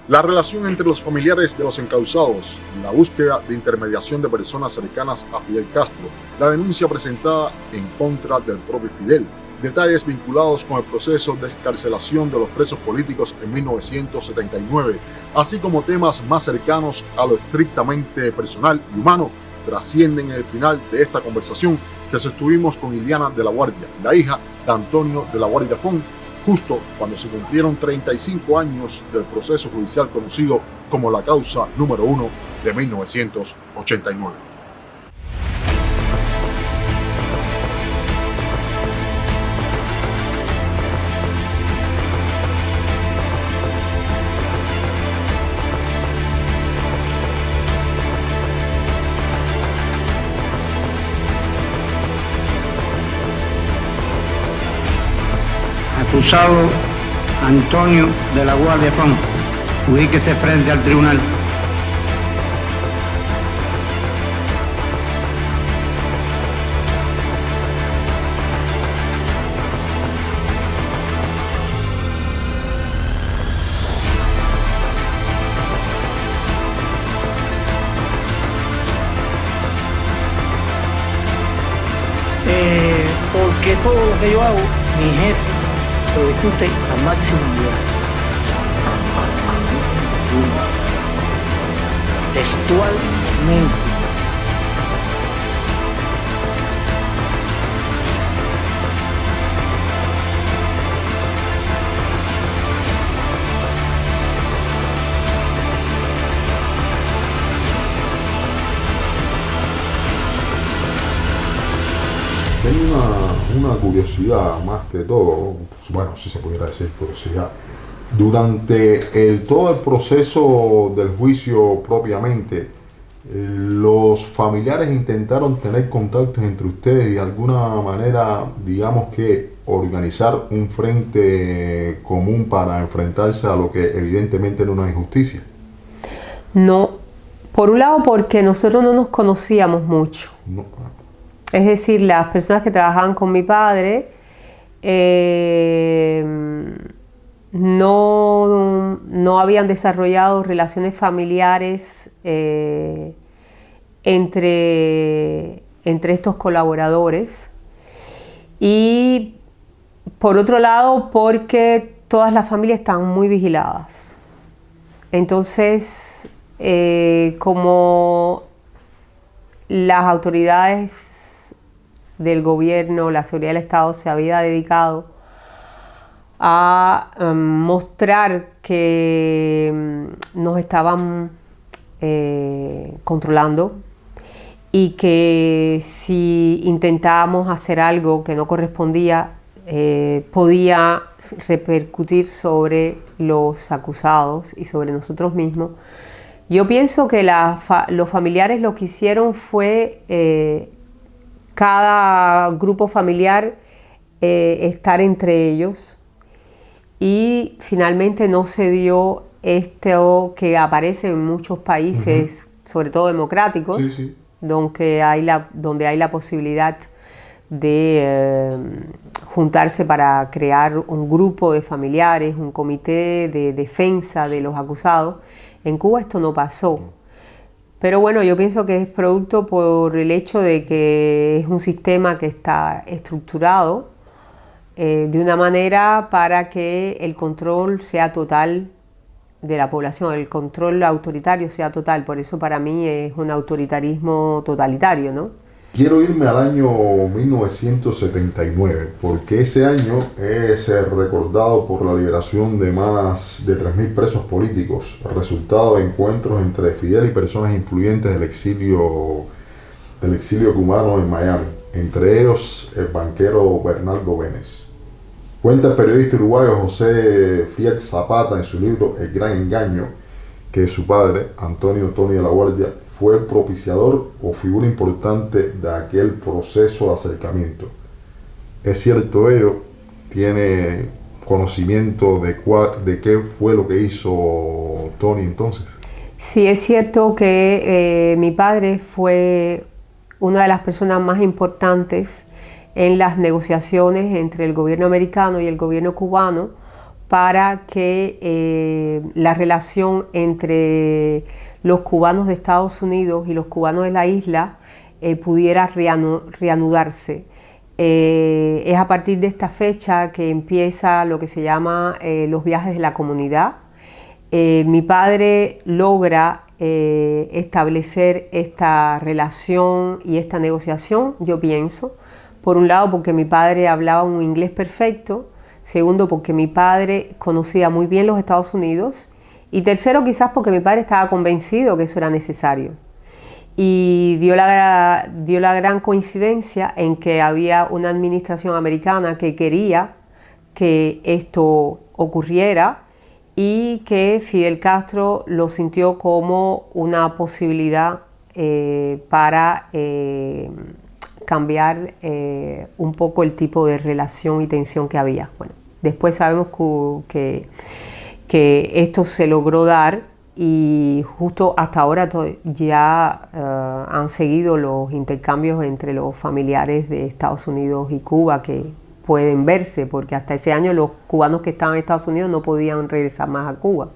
La relación entre los familiares de los encausados, la búsqueda de intermediación de personas cercanas a Fidel Castro, la denuncia presentada en contra del propio Fidel, detalles vinculados con el proceso de excarcelación de los presos políticos en 1979, así como temas más cercanos a lo estrictamente personal y humano, trascienden en el final de esta conversación que sostuvimos con Iliana de la Guardia, la hija de Antonio de la Guardia Font, justo cuando se cumplieron 35 años del proceso judicial conocido como la causa número 1 de 1989. Acusado Antonio de la Guardia Font, ubíquese frente al tribunal. Porque todo lo que yo hago, mi jefe lo discute al máximo nivel. Textualmente. Tengo una curiosidad más que todo, bueno, si se pudiera decir curiosidad. Durante todo el proceso del juicio propiamente, los familiares intentaron tener contactos entre ustedes y de alguna manera, digamos que organizar un frente común para enfrentarse a lo que evidentemente era una injusticia. No, por un lado porque nosotros no nos conocíamos mucho. No. Es decir, las personas que trabajaban con mi padre no habían desarrollado relaciones familiares entre estos colaboradores. Y por otro lado, porque todas las familias están muy vigiladas. Entonces, como las autoridades del gobierno, la seguridad del Estado se había dedicado a mostrar que nos estaban controlando y que si intentábamos hacer algo que no correspondía, podía repercutir sobre los acusados y sobre nosotros mismos. Yo pienso que los familiares lo que hicieron fue cada grupo familiar estar entre ellos, y finalmente no se dio esto que aparece en muchos países, sobre todo democráticos, Sí. donde hay la posibilidad de juntarse para crear un grupo de familiares, un comité de defensa de los acusados. En Cuba esto no pasó. Pero bueno, yo pienso que es producto por el hecho de que es un sistema que está estructurado de una manera para que el control sea total de la población, el control autoritario sea total. Por eso para mí es un autoritarismo totalitario, ¿no? Quiero irme al año 1979, porque ese año es recordado por la liberación de más de 3.000 presos políticos, resultado de encuentros entre Fidel y personas influyentes del exilio cubano en Miami, entre ellos el banquero Bernardo Benes. Cuenta el periodista uruguayo José Fiat Zapata en su libro El Gran Engaño que su padre, Antonio de la Guardia, fue el propiciador o figura importante de aquel proceso de acercamiento. ¿Es cierto ello? ¿Tiene conocimiento de qué fue lo que hizo Tony entonces? Sí, es cierto que mi padre fue una de las personas más importantes en las negociaciones entre el gobierno americano y el gobierno cubano para que la relación entre los cubanos de Estados Unidos y los cubanos de la isla pudiera reanudarse. Es a partir de esta fecha que empieza lo que se llama los viajes de la comunidad. Mi padre logra establecer esta relación y esta negociación, yo pienso, por un lado porque mi padre hablaba un inglés perfecto, segundo porque mi padre conocía muy bien los Estados Unidos y tercero quizás porque mi padre estaba convencido que eso era necesario. Y dio la gran coincidencia en que había una administración americana que quería que esto ocurriera y que Fidel Castro lo sintió como una posibilidad para cambiar un poco el tipo de relación y tensión que había. Bueno, después sabemos que esto se logró dar y justo hasta ahora ya han seguido los intercambios entre los familiares de Estados Unidos y Cuba que pueden verse, porque hasta ese año los cubanos que estaban en Estados Unidos no podían regresar más a Cuba.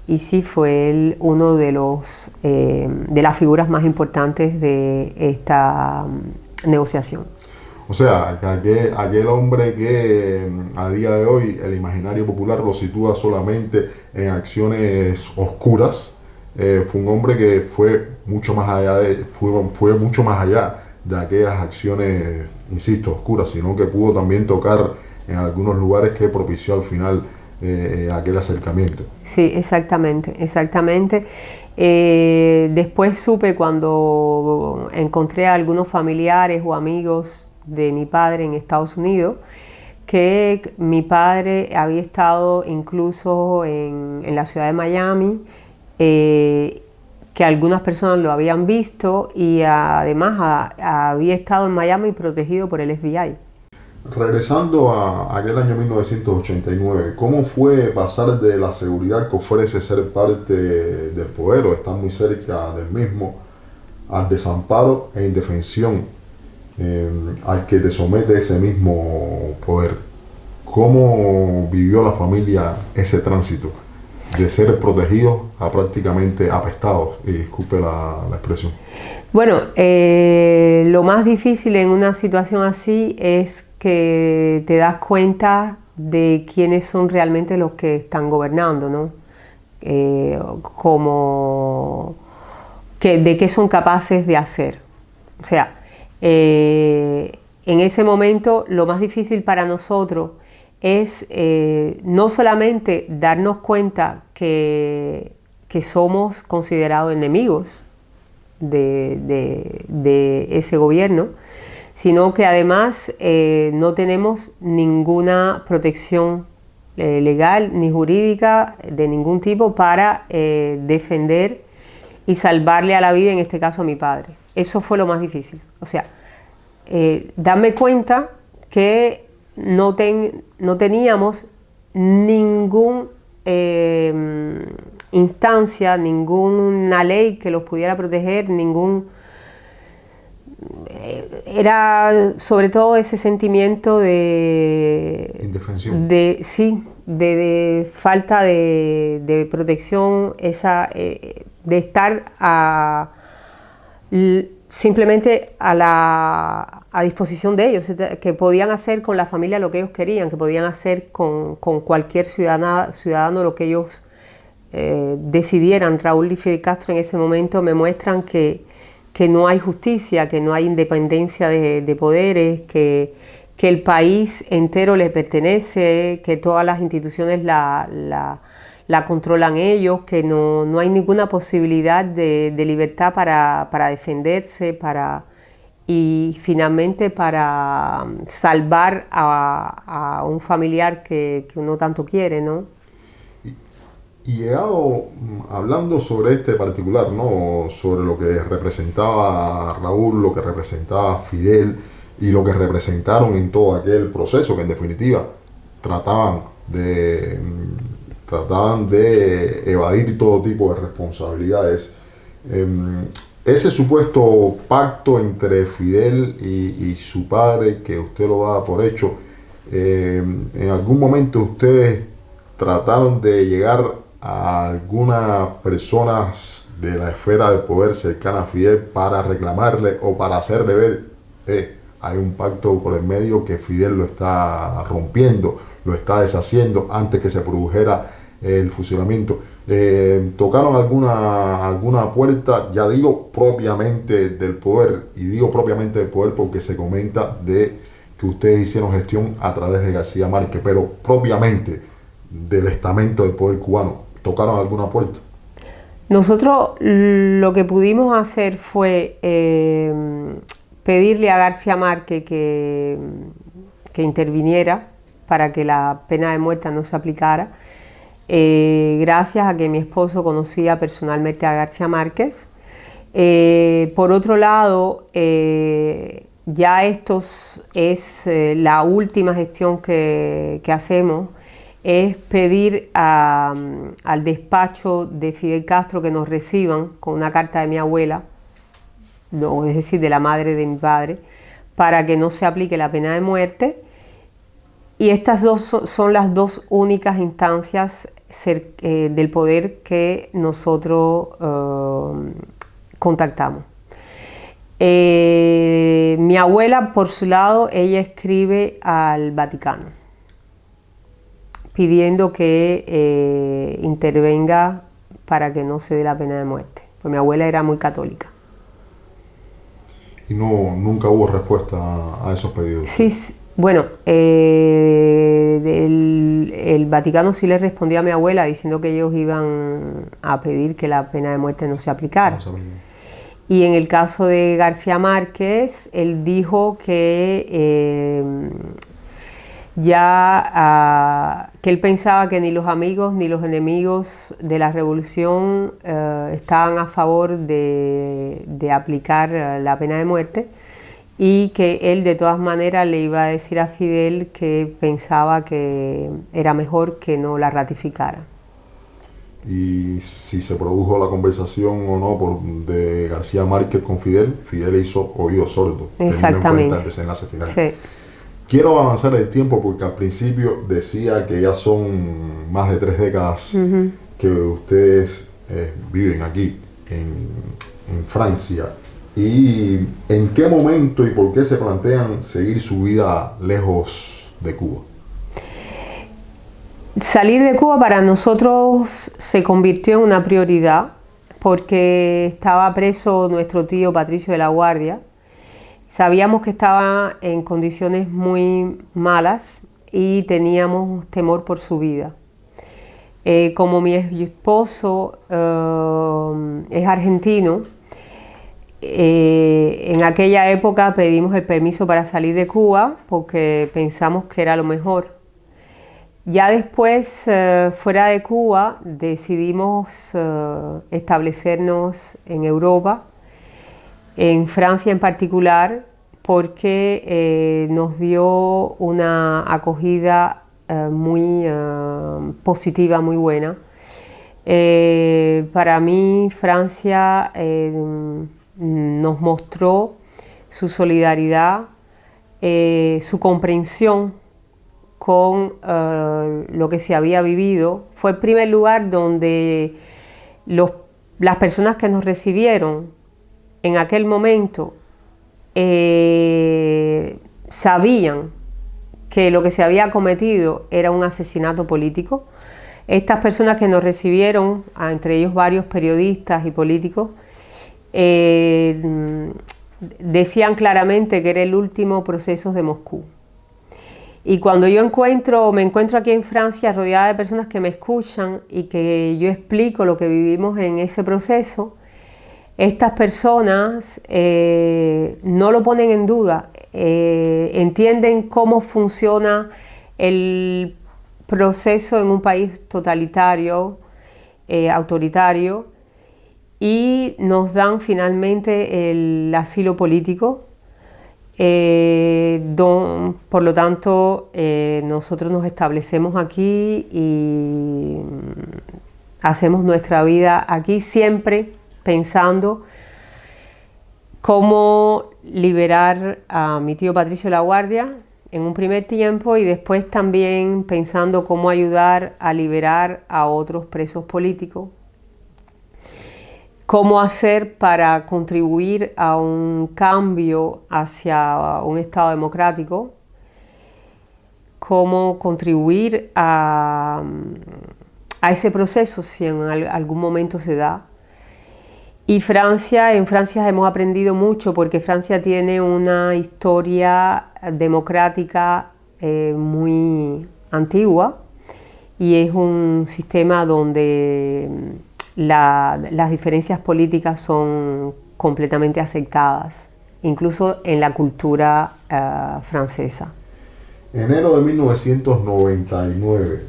Y sí fue él uno de las figuras más importantes de esta negociación. O sea, aquel hombre que a día de hoy el imaginario popular lo sitúa solamente en acciones oscuras, fue un hombre que fue mucho más allá fue mucho más allá de aquellas acciones, insisto, oscuras, sino que pudo también tocar en algunos lugares que propició al final aquel acercamiento. Sí, exactamente. Después supe cuando encontré a algunos familiares o amigos de mi padre en Estados Unidos que mi padre había estado incluso en la ciudad de Miami, que algunas personas lo habían visto y además había estado en Miami protegido por el FBI. Regresando a aquel año 1989, ¿cómo fue pasar de la seguridad que ofrece ser parte del poder o estar muy cerca del mismo al desamparo e indefensión al que te somete ese mismo poder? ¿Cómo vivió la familia ese tránsito de ser protegidos a prácticamente apestados? Y disculpe la expresión. Bueno, lo más difícil en una situación así es que te das cuenta de quiénes son realmente los que están gobernando, ¿no? De qué son capaces de hacer. O sea, en ese momento lo más difícil para nosotros es no solamente darnos cuenta que somos considerados enemigos de ese gobierno, sino que además no tenemos ninguna protección legal ni jurídica de ningún tipo para defender y salvarle a la vida, en este caso a mi padre. Eso fue lo más difícil. O sea, darme cuenta que no teníamos ninguna instancia, ninguna ley que los pudiera proteger, era sobre todo ese sentimiento de indefensión, de falta de protección, de estar simplemente a disposición de ellos, que podían hacer con la familia lo que ellos querían, que podían hacer con cualquier ciudadano lo que ellos decidieran. Raúl y Fidel Castro en ese momento me muestran que no hay justicia, que no hay independencia de poderes, que el país entero le pertenece, que todas las instituciones la controlan ellos, que no hay ninguna posibilidad de libertad para defenderse y finalmente para salvar a un familiar que uno tanto quiere, ¿no? Y hablando sobre este particular, ¿no? Sobre lo que representaba Raúl, lo que representaba Fidel y lo que representaron en todo aquel proceso, que en definitiva trataban de evadir todo tipo de responsabilidades. Ese supuesto pacto entre Fidel y su padre, que usted lo daba por hecho, ¿en algún momento ustedes trataron de llegar a algunas personas de la esfera de poder cercana a Fidel para reclamarle o para hacerle ver, hay un pacto por el medio que Fidel lo está rompiendo, lo está deshaciendo antes que se produjera el fusilamiento. Tocaron alguna puerta, ya digo, propiamente del poder, y digo propiamente del poder porque se comenta de que ustedes hicieron gestión a través de García Márquez, pero propiamente del estamento del poder cubano, ¿tocaron alguna puerta? Nosotros lo que pudimos hacer fue pedirle a García Márquez que interviniera para que la pena de muerte no se aplicara. Gracias a que mi esposo conocía personalmente a García Márquez. Por otro lado, ya esto es la última gestión que hacemos, es pedir al despacho de Fidel Castro que nos reciban con una carta de mi abuela, no, es decir, de la madre de mi padre, para que no se aplique la pena de muerte. Y estas dos son las dos únicas instancias del poder que nosotros contactamos. Mi abuela, por su lado, ella escribe al Vaticano pidiendo que intervenga para que no se dé la pena de muerte, porque mi abuela era muy católica. Y nunca hubo respuesta a esos pedidos. Sí, bueno, el Vaticano sí le respondió a mi abuela diciendo que ellos iban a pedir que la pena de muerte no se aplicara. Y en el caso de García Márquez, él dijo que que él pensaba que ni los amigos ni los enemigos de la revolución estaban a favor de aplicar la pena de muerte, y que él de todas maneras le iba a decir a Fidel que pensaba que era mejor que no la ratificara. Y si se produjo la conversación o no de García Márquez con Fidel, Fidel hizo oído sordo, teniendo en cuenta el desenlace final. Sí. Quiero avanzar el tiempo porque al principio decía que ya son más de 3 décadas que ustedes viven aquí en Francia. ¿Y en qué momento y por qué se plantean seguir su vida lejos de Cuba? Salir de Cuba para nosotros se convirtió en una prioridad porque estaba preso nuestro tío Patricio de la Guardia. Sabíamos que estaba en condiciones muy malas y teníamos temor por su vida. Como mi esposo es argentino, en aquella época pedimos el permiso para salir de Cuba porque pensamos que era lo mejor. Ya después, fuera de Cuba, decidimos establecernos en Europa, en Francia en particular, porque nos dio una acogida muy positiva, muy buena. Para mí, Francia nos mostró su solidaridad, su comprensión con lo que se había vivido. Fue el primer lugar donde las personas que nos recibieron en aquel momento sabían que lo que se había cometido era un asesinato político. Estas personas que nos recibieron, entre ellos varios periodistas y políticos, decían claramente que era el último proceso de Moscú. Y cuando me encuentro aquí en Francia rodeada de personas que me escuchan y que yo explico lo que vivimos en ese proceso, estas personas no lo ponen en duda, entienden cómo funciona el proceso en un país totalitario, autoritario, y nos dan finalmente el asilo político. Por lo tanto, nosotros nos establecemos aquí y hacemos nuestra vida aquí, siempre pensando cómo liberar a mi tío Patricio de la Guardia en un primer tiempo, y después también pensando cómo ayudar a liberar a otros presos políticos, cómo hacer para contribuir a un cambio hacia un Estado democrático, cómo contribuir a ese proceso si en algún momento se da. Y en Francia hemos aprendido mucho porque Francia tiene una historia democrática muy antigua y es un sistema donde las diferencias políticas son completamente aceptadas, incluso en la cultura francesa. Enero de 1999.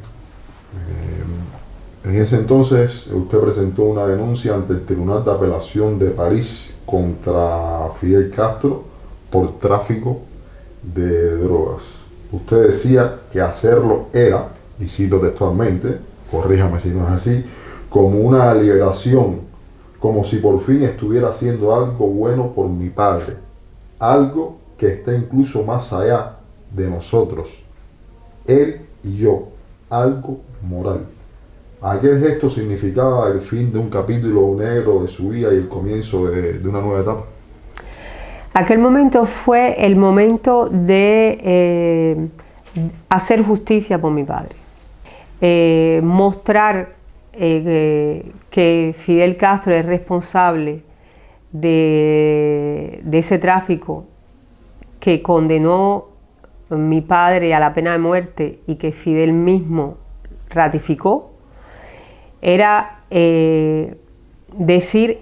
En ese entonces usted presentó una denuncia ante el Tribunal de Apelación de París contra Fidel Castro por tráfico de drogas. Usted decía que hacerlo era, y cito textualmente, corríjame si no es así, como una liberación, como si por fin estuviera haciendo algo bueno por mi padre, algo que está incluso más allá de nosotros, él y yo, algo moral. Aquel gesto significaba el fin de un capítulo negro de su vida y el comienzo de una nueva etapa. Aquel momento fue el momento de hacer justicia por mi padre, mostrar que Fidel Castro es responsable de ese tráfico que condenó mi padre a la pena de muerte y que Fidel mismo ratificó. Era decir,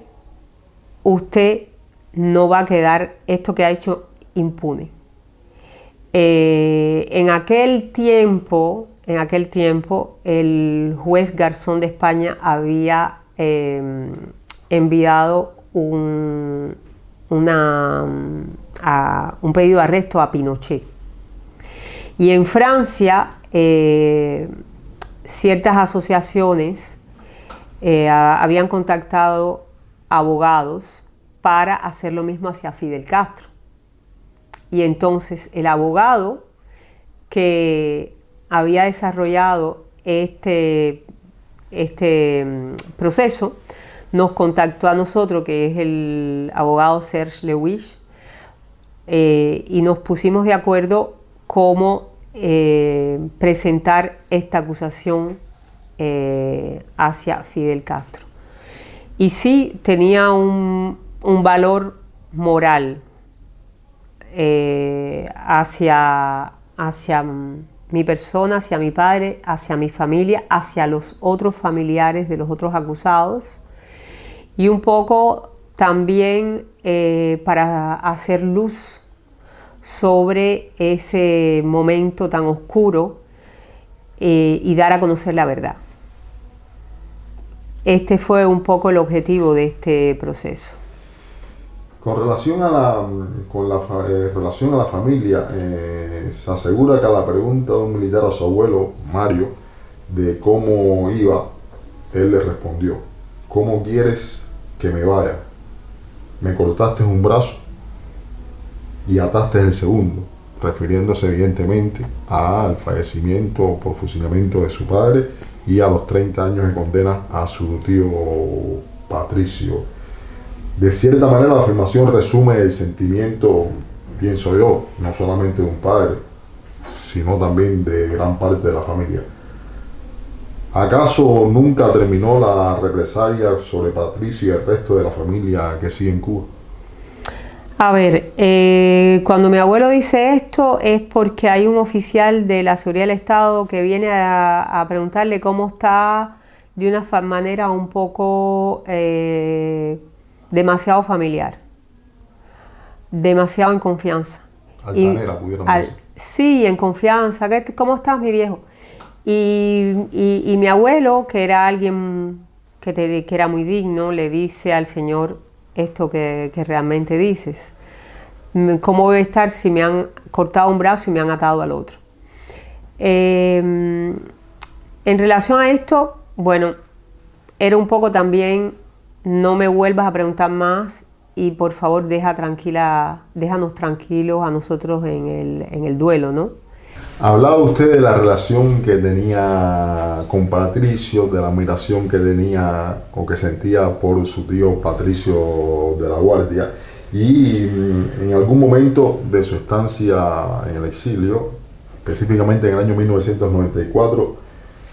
usted no va a quedar esto que ha hecho impune. En aquel tiempo, el juez Garzón de España había enviado un pedido de arresto a Pinochet. Y en Francia, ciertas asociaciones habían contactado abogados para hacer lo mismo hacia Fidel Castro. Y entonces el abogado que había desarrollado este proceso nos contactó a nosotros, que es el abogado Serge Lewis, y nos pusimos de acuerdo cómo presentar esta acusación hacia Fidel Castro. Y sí tenía un valor moral hacia mi persona, hacia mi padre, hacia mi familia, hacia los otros familiares de los otros acusados, y un poco también para hacer luz sobre ese momento tan oscuro y dar a conocer la verdad. Este fue un poco el objetivo de este proceso. Con relación a la familia, se asegura que a la pregunta de un militar a su abuelo, Mario, de cómo iba, él le respondió: ¿cómo quieres que me vaya? Me cortaste un brazo y ataste el segundo, refiriéndose evidentemente al fallecimiento por fusilamiento de su padre y a los 30 años de condena a su tío Patricio. De cierta manera, la afirmación resume el sentimiento, pienso yo, no solamente de un padre, sino también de gran parte de la familia. ¿Acaso nunca terminó la represalia sobre Patricio y el resto de la familia que sigue en Cuba? A ver, cuando mi abuelo dice esto es porque hay un oficial de la Seguridad del Estado que viene a preguntarle cómo está de una manera un poco demasiado familiar, demasiado en confianza. Altanera, pudieron decir. Sí, en confianza. ¿Cómo estás, mi viejo? Y mi abuelo, que era alguien que era muy digno, le dice al señor esto que realmente dices. ¿Cómo voy a estar si me han cortado un brazo y me han atado al otro? En relación a esto, bueno, era un poco también, no me vuelvas a preguntar más y por favor déjanos tranquilos a nosotros en el duelo, ¿no? Hablaba usted de la relación que tenía con Patricio, de la admiración que tenía o que sentía por su tío Patricio de la Guardia, y en algún momento de su estancia en el exilio, específicamente en el año 1994,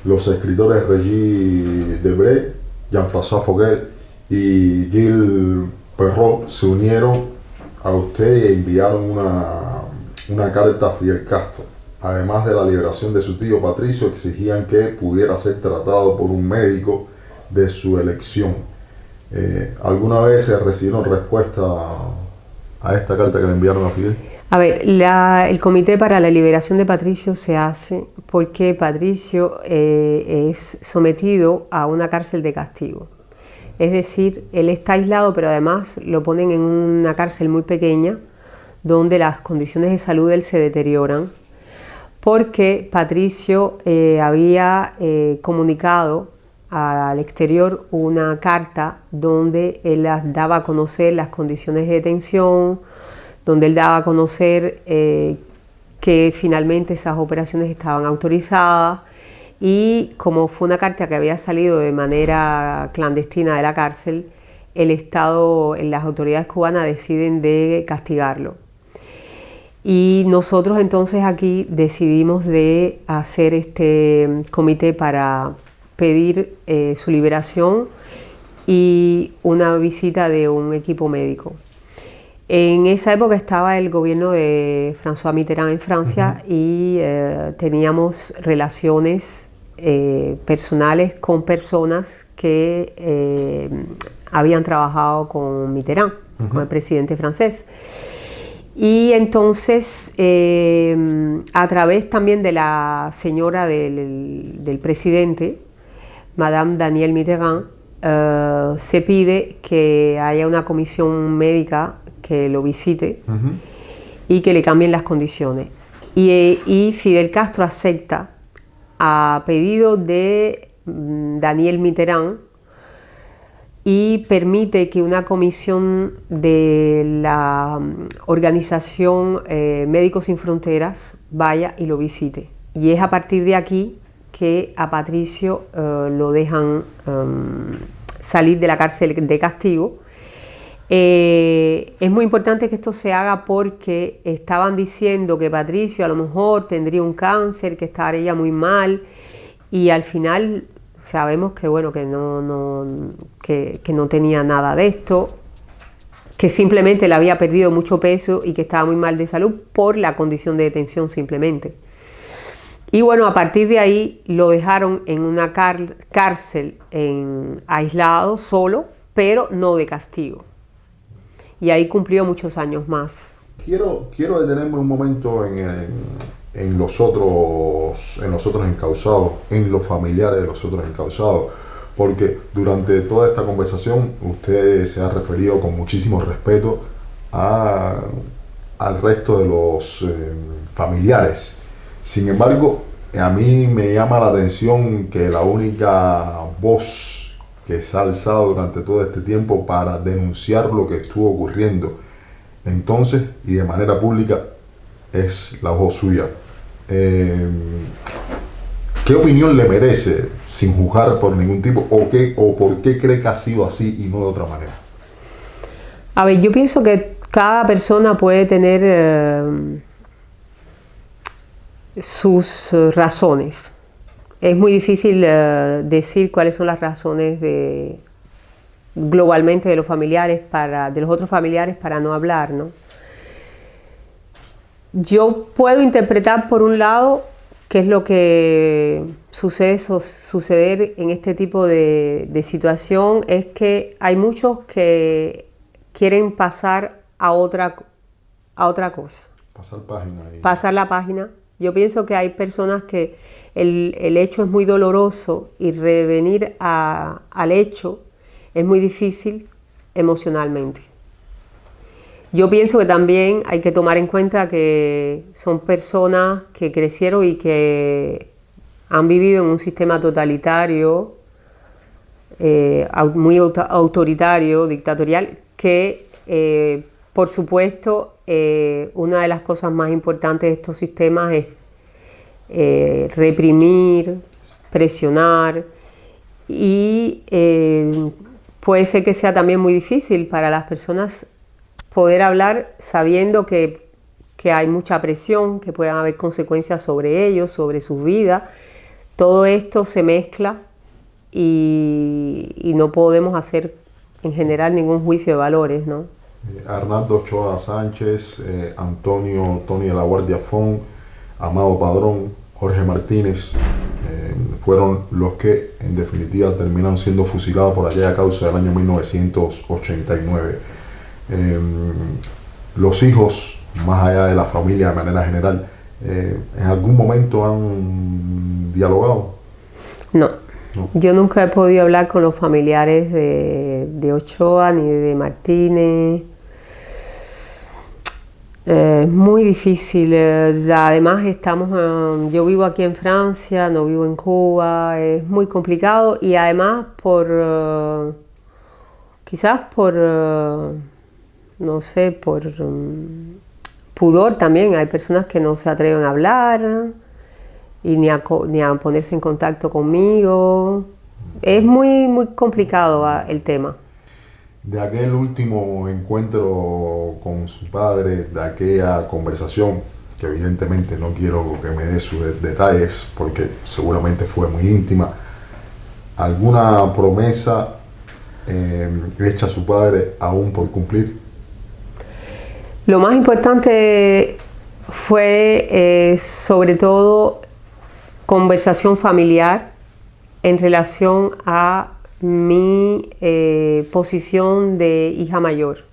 los escritores Regis Debray, Jean-François Foguel y Gilles Perrault se unieron a usted e enviaron una carta a Fidel Castro. Además de la liberación de su tío Patricio, exigían que pudiera ser tratado por un médico de su elección. ¿Alguna vez se recibieron respuesta a esta carta que le enviaron a Fidel? A ver, el Comité para la Liberación de Patricio se hace porque Patricio es sometido a una cárcel de castigo. Es decir, él está aislado, pero además lo ponen en una cárcel muy pequeña, donde las condiciones de salud de él se deterioran, porque Patricio había comunicado al exterior una carta donde él daba a conocer las condiciones de detención, donde él daba a conocer que finalmente esas operaciones estaban autorizadas, y como fue una carta que había salido de manera clandestina de la cárcel, el Estado, las autoridades cubanas deciden de castigarlo. Y nosotros entonces aquí decidimos de hacer este comité para pedir su liberación y una visita de un equipo médico. En esa época estaba el gobierno de François Mitterrand en Francia y teníamos relaciones personales con personas que habían trabajado con Mitterrand, con el presidente francés. Y entonces, a través también de la señora del presidente, Madame Danielle Mitterrand, se pide que haya una comisión médica que lo visite y que le cambien las condiciones. Y Fidel Castro acepta, a pedido de Danielle Mitterrand, y permite que una comisión de la organización Médicos Sin Fronteras vaya y lo visite. Y es a partir de aquí que a Patricio lo dejan salir de la cárcel de castigo. Es muy importante que esto se haga porque estaban diciendo que Patricio a lo mejor tendría un cáncer, que estaría muy mal, y al final sabemos que bueno, que no tenía nada de esto, que simplemente le había perdido mucho peso y que estaba muy mal de salud por la condición de detención simplemente. Y bueno, a partir de ahí lo dejaron en una cárcel aislado, solo, pero no de castigo. Y ahí cumplió muchos años más. Quiero detenerme un momento en los otros encausados, en los familiares de los otros encausados, porque durante toda esta conversación usted se ha referido con muchísimo respeto al resto de los familiares. Sin embargo, a mí me llama la atención que la única voz que se ha alzado durante todo este tiempo para denunciar lo que estuvo ocurriendo entonces y de manera pública es la voz suya. ¿Qué opinión le merece, sin juzgar por ningún tipo, o por qué cree que ha sido así y no de otra manera? A ver, yo pienso que cada persona puede tener sus razones. Es muy difícil decir cuáles son las razones globalmente de los familiares de los otros familiares para no hablar, ¿no? Yo puedo interpretar por un lado qué es lo que suceder en este tipo de situación, es que hay muchos que quieren pasar a otra cosa. Pasar página. Pasar la página. Yo pienso que hay personas que el hecho es muy doloroso y revenir al hecho es muy difícil emocionalmente. Yo pienso que también hay que tomar en cuenta que son personas que crecieron y que han vivido en un sistema totalitario, muy autoritario, dictatorial, que Por supuesto, una de las cosas más importantes de estos sistemas es reprimir, presionar, y puede ser que sea también muy difícil para las personas poder hablar sabiendo que hay mucha presión, que puedan haber consecuencias sobre ellos, sobre sus vidas. Todo esto se mezcla y no podemos hacer en general ningún juicio de valores, ¿no? Arnaldo Ochoa Sánchez, Antonio Tony de la Guardia Fon, Amado Padrón, Jorge Martínez, fueron los que en definitiva terminaron siendo fusilados por aquella causa del año 1989. Los hijos, más allá de la familia de manera general, ¿en algún momento han dialogado? No. No. Yo nunca he podido hablar con los familiares de Ochoa ni de Martínez. Es muy difícil. Además yo vivo aquí en Francia, no vivo en Cuba. Es muy complicado y además quizás por no sé, por pudor también. Hay personas que no se atreven a hablar y ni a ponerse en contacto conmigo. Es muy complicado el tema. De aquel último encuentro con su padre, de aquella conversación, que evidentemente no quiero que me dé sus detalles porque seguramente fue muy íntima, ¿alguna promesa hecha a su padre aún por cumplir? Lo más importante fue sobre todo conversación familiar en relación a mi posición de hija mayor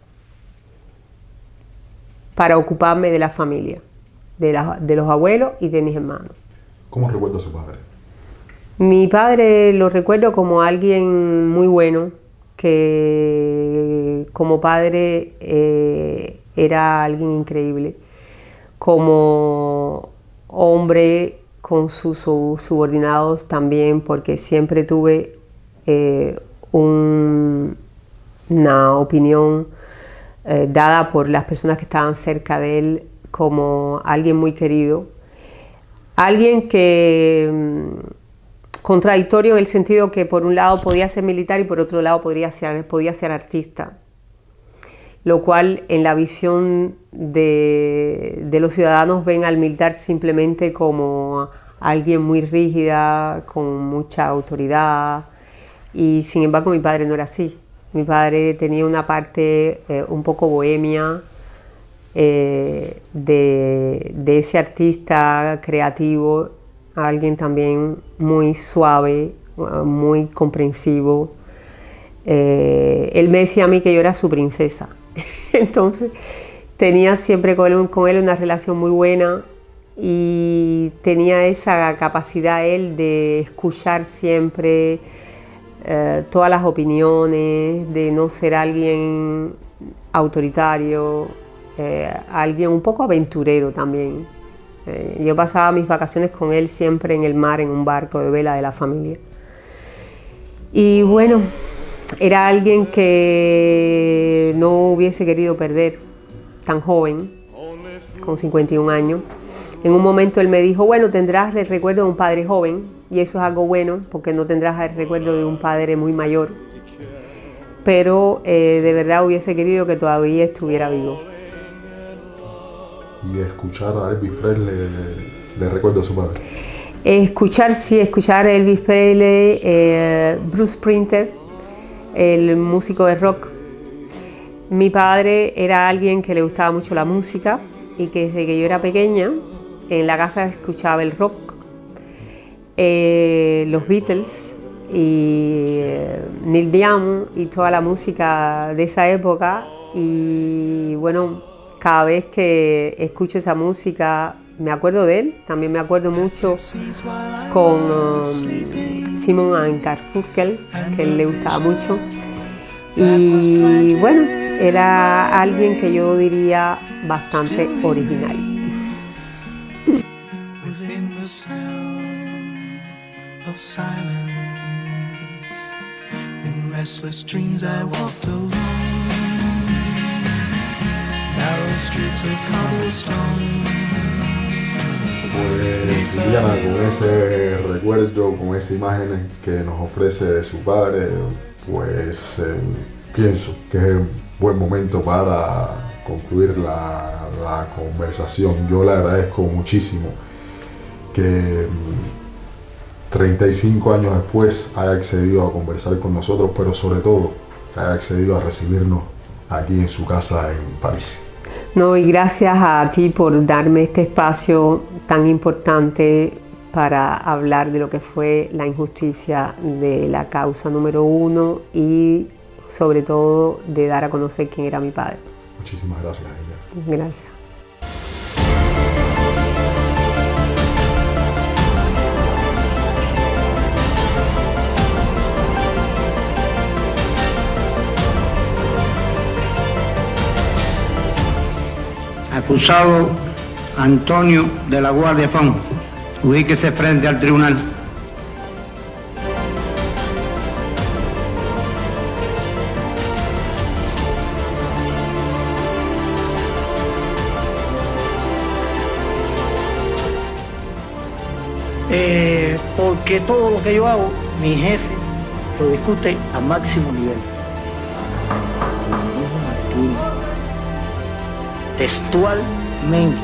para ocuparme de la familia, de los abuelos y de mis hermanos. ¿Cómo recuerda a su padre? Mi padre lo recuerdo como alguien muy bueno, que como padre era alguien increíble, como hombre con sus subordinados también, porque siempre tuve una opinión dada por las personas que estaban cerca de él como alguien muy querido, alguien que contradictorio en el sentido que por un lado podía ser militar y por otro lado podía ser artista, lo cual en la visión de los ciudadanos ven al militar simplemente como alguien muy rígida, con mucha autoridad, y sin embargo mi padre no era así. Mi padre tenía una parte un poco bohemia de ese artista creativo, alguien también muy suave, muy comprensivo. Él me decía a mí que yo era su princesa. Entonces tenía siempre con él una relación muy buena y tenía esa capacidad él de escuchar siempre todas las opiniones, de no ser alguien autoritario, alguien un poco aventurero también. Yo pasaba mis vacaciones con él siempre en el mar, en un barco de vela de la familia. Y bueno, era alguien que no hubiese querido perder tan joven, con 51 años. En un momento él me dijo, bueno, tendrás el recuerdo de un padre joven, y eso es algo bueno, porque no tendrás el recuerdo de un padre muy mayor. Pero de verdad hubiese querido que todavía estuviera vivo. ¿Y escuchar a Elvis Presley le recuerda a su padre? Escuchar a Elvis Presley, Bruce Springsteen, el músico de rock. Mi padre era alguien que le gustaba mucho la música y que desde que yo era pequeña en la casa escuchaba el rock, los Beatles y Neil Young y toda la música de esa época. Y bueno, cada vez que escucho esa música me acuerdo de él. También me acuerdo mucho con Simon & Garfunkel, que a él le gustaba mucho. Y bueno, era alguien que yo diría bastante original. In restless dreams I walked alone. Pues Liliana, con ese recuerdo, con esa imagen que nos ofrece de su padre, pues pienso que es un buen momento para concluir la conversación. Yo le agradezco muchísimo que 35 años después haya accedido a conversar con nosotros, pero sobre todo que haya accedido a recibirnos aquí en su casa en París. No, y gracias a ti por darme este espacio tan importante para hablar de lo que fue la injusticia de la causa número 1 y sobre todo de dar a conocer quién era mi padre. Muchísimas gracias, Ella. Gracias. Acusado Antonio de la Guardia Fon, ubíquese frente al tribunal. Porque todo lo que yo hago, mi jefe lo discute al máximo nivel. Textualmente